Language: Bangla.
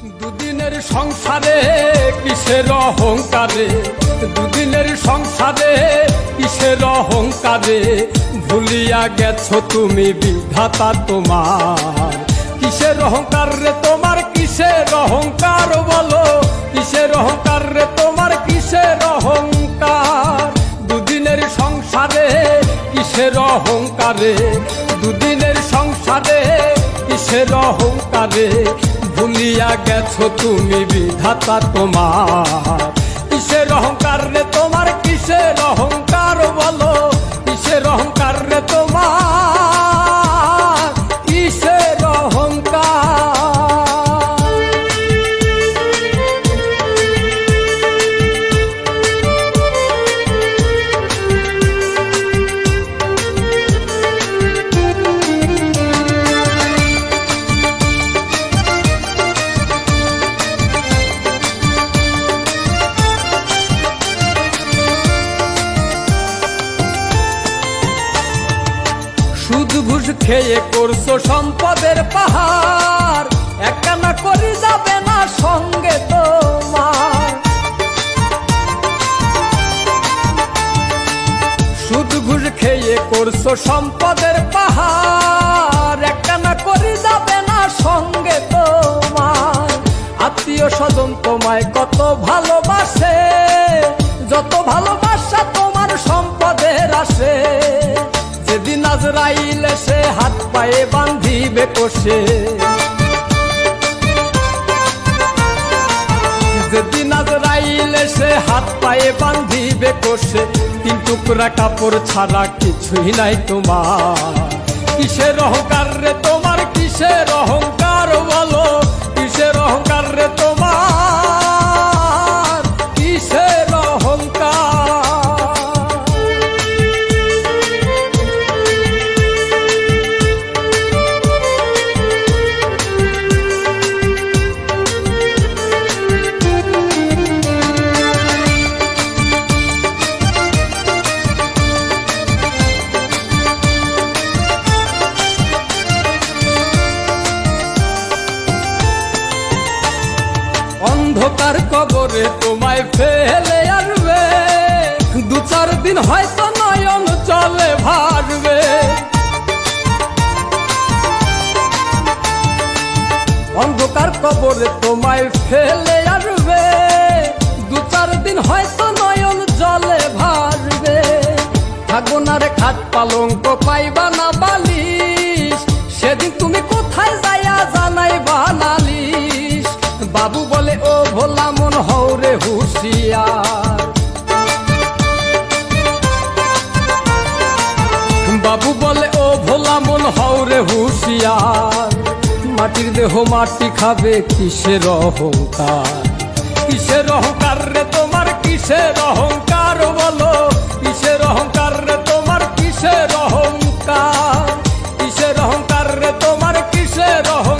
দুদিনের সংসারে কিসের অহংকারে, দুদিনের সংসারে কিসের অহংকারে, ভুলিয়া গেছো তুমি বিধাতা তোমার। কিসের অহংকার রে তোমার, কিসের অহংকার বলো, কিসের অহংকার রে তোমার, কিসের অহংকার। দুদিনের সংসারে কিসের অহংকারে, দুদিনের সংসারে কিসের অহংকারে, ভুলিয়া গেছো তুমি বিধাতা তোমার। কিসের অহংকার রে তোমার, কিসের অহংকার বলো, কিসের অহংকার রে তোমার, কিসের অহংকার। সুদ ঘুষ খেয়ে করছো সম্পদের পাহাড়, একখানা করি যাবে না সঙ্গে তোমার। সুদ ঘুষ খেয়ে করছো সম্পদের পাহাড়, একখানা করি যাবে না সঙ্গে তোমার। আত্মীয় স্বজন তোমায় কত ভালোবাসে, যত ভালোবাসা তোমার সম্পদের আসে। যেদিন আজরাইল এসে হাত পায়ে বান্ধিবে কষে, যেদিন আজরাইল এসে হাত পায়ে বান্ধিবে কষে, তিন টুকরা কাপড় ছাড়া কিছুই নাই তোমার। কিসের অহংকার রে তোমার, কিসের অহংকার বলো, কিসের অহংকার রে তোমার, কিসের অহংকার। অন্ধকার কবরে তোমায় ফেলে আসবে, দু চার দিন হয়তো নয়ন চলে ভাসবে। অন্ধকার কবরে তোমায় ফেলে আসবে, দু চার দিন হয়তো নয়ন জলে ভাসবে। থাকবো না রে খাট পালঙ্ক, পাইবা না বালিশ, সেদিন তুমি কোথায় যাইয়া জানাইবা নালিশ। বাবু বলে ও ভোলা মন হৌরে হুশিয়ার, বাবু বলে ও ভোলা মন হৌরে হুশিয়ার। মাটির দেহ মাটি খাবে, কিসের অহংকার, কিসের অহংকার রে তোমার, কিসের অহংকার বলো, কিসের অহংকার রে তোমার, কিসের অহংকার, কিসের অহংকার রে তোমার, কিসের অহংকার।